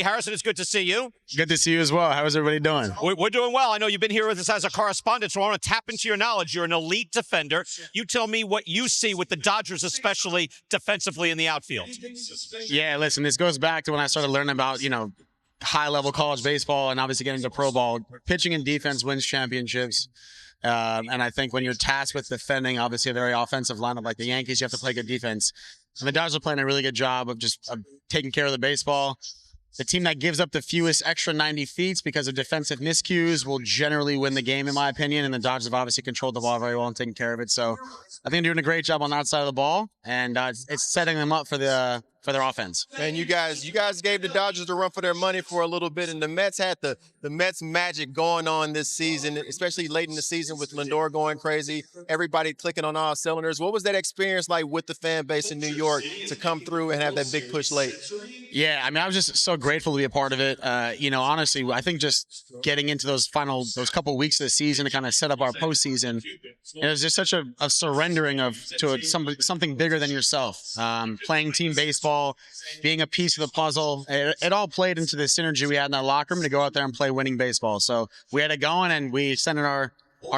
Harrison, it's good to see you. Good to see you as well. How is everybody doing? We're doing well. I know you've been here with us as a correspondent, so I want to tap into your knowledge. You're an elite defender. You tell me what you see with the Dodgers, especially defensively in the outfield. Yeah, listen, this goes back to when I started learning about, high-level college baseball and obviously getting to pro ball. Pitching and defense wins championships. And I think when you're tasked with defending, obviously, a very offensive lineup like the Yankees, you have to play good defense. And the Dodgers are playing a really good job of just taking care of the baseball. The team that gives up the fewest extra 90 feet because of defensive miscues will generally win the game, in my opinion. And the Dodgers have obviously controlled the ball very well and taken care of it. So I think they're doing a great job on that side of the ball, and it's setting them up for their offense. And you guys gave the Dodgers a run for their money for a little bit, and the Mets had the Mets magic going on this season, especially late in the season with Lindor going crazy, everybody clicking on all cylinders. What was that experience like with the fan base in New York to come through and have that big push late? Yeah, I mean, I was just so grateful to be a part of it. Honestly, I think just getting into those couple of weeks of the season to kind of set up our postseason, it was just such a surrendering to something bigger than yourself. Playing team baseball, being a piece of the puzzle, it all played into the synergy we had in that locker room to go out there and play winning baseball. So we had it going, and we extended our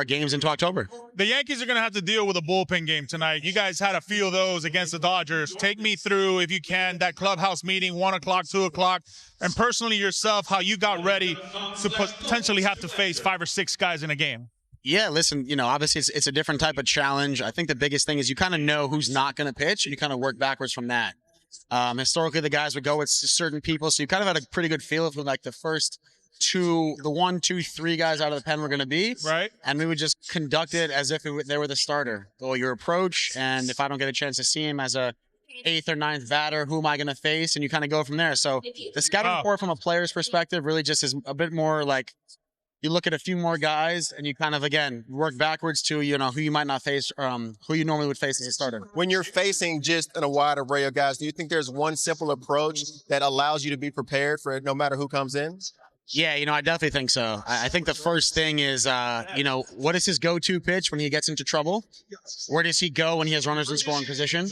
games into October. The Yankees are going to have to deal with a bullpen game tonight. You guys had a few of those against the Dodgers. Take me through, if you can, that clubhouse meeting, 1 o'clock, 2 o'clock, and personally yourself, how you got ready to potentially have to face 5 or 6 guys in a game. Yeah, listen, obviously it's a different type of challenge. I think the biggest thing is you kind of know who's not going to pitch, and you kind of work backwards from that. Historically, the guys would go with certain people, so you kind of had a pretty good feel of who, like, the first the 1, 2, 3 guys out of the pen were going to be. Right. And we would just conduct it as if they were the starter. Or your approach, and if I don't get a chance to see him as a 8th or 9th batter, who am I going to face? And you kind of go from there. So the scouting report from a player's perspective really just is a bit more like you look at a few more guys and you kind of, again, work backwards to, who you might not face, who you normally would face as a starter. When you're facing just a wide array of guys, do you think there's one simple approach that allows you to be prepared for it no matter who comes in? Yeah, I definitely think so. I think the first thing is, what is his go-to pitch when he gets into trouble? Where does he go when he has runners in scoring position?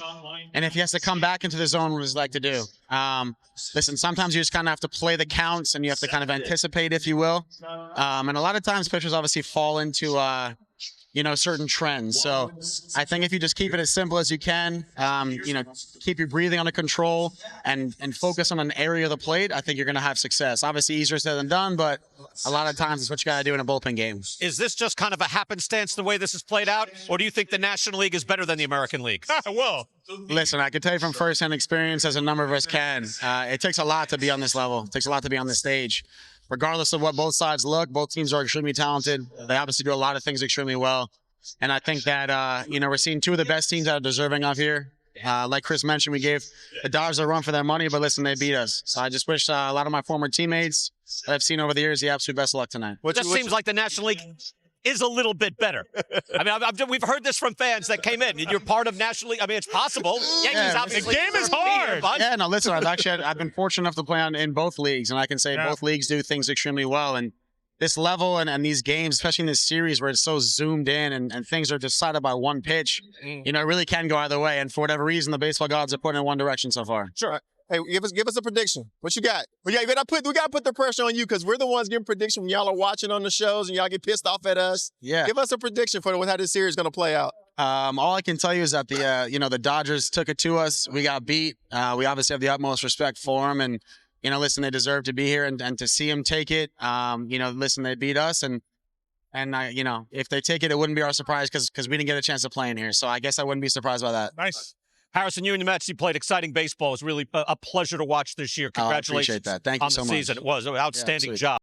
And if he has to come back into the zone, what does he like to do? Listen, sometimes you just kind of have to play the counts and you have to kind of anticipate, if you will. And a lot of times pitchers obviously fall into certain trends. So I think if you just keep it as simple as you can, keep your breathing under control and focus on an area of the plate, I think you're going to have success. Obviously easier said than done, but a lot of times it's what you got to do in a bullpen game. Is this just kind of a happenstance the way this is played out, or do you think the National League is better than the American League? Well, listen, I can tell you from firsthand experience, as a number of us can, it takes a lot to be on this level. It takes a lot to be on this stage. Regardless of what both sides look, both teams are extremely talented. They obviously do a lot of things extremely well. And I think that, we're seeing 2 of the best teams that are deserving of here. Like Chris mentioned, we gave the Dodgers a run for their money, but listen, they beat us. So I just wish a lot of my former teammates that I've seen over the years the absolute best of luck tonight. It just seems like the National League is a little bit better. I mean, we've heard this from fans that came in. You're part of National League. I mean, it's possible. Yankees obviously. The game is hard. Yeah, no, listen, I've been fortunate enough to play in both leagues, and I can say both leagues do things extremely well. And this level and these games, especially in this series where it's so zoomed in and things are decided by one pitch, it really can go either way. And for whatever reason, the baseball gods are pointing in one direction so far. Sure. Hey, give us a prediction. What you got? We got to put the pressure on you because we're the ones giving prediction when y'all are watching on the shows and y'all get pissed off at us. Yeah. Give us a prediction for how this series is going to play out. All I can tell you is that the Dodgers took it to us. We got beat. We obviously have the utmost respect for them, and listen, they deserve to be here and to see them take it. Listen, they beat us, and if they take it, it wouldn't be our surprise because we didn't get a chance to play in here. So I guess I wouldn't be surprised by that. Nice. Harrison, you and the Mets, you played exciting baseball. It was really a pleasure to watch this year. Congratulations. I appreciate that. Thank you so much. On the season. It was an outstanding job.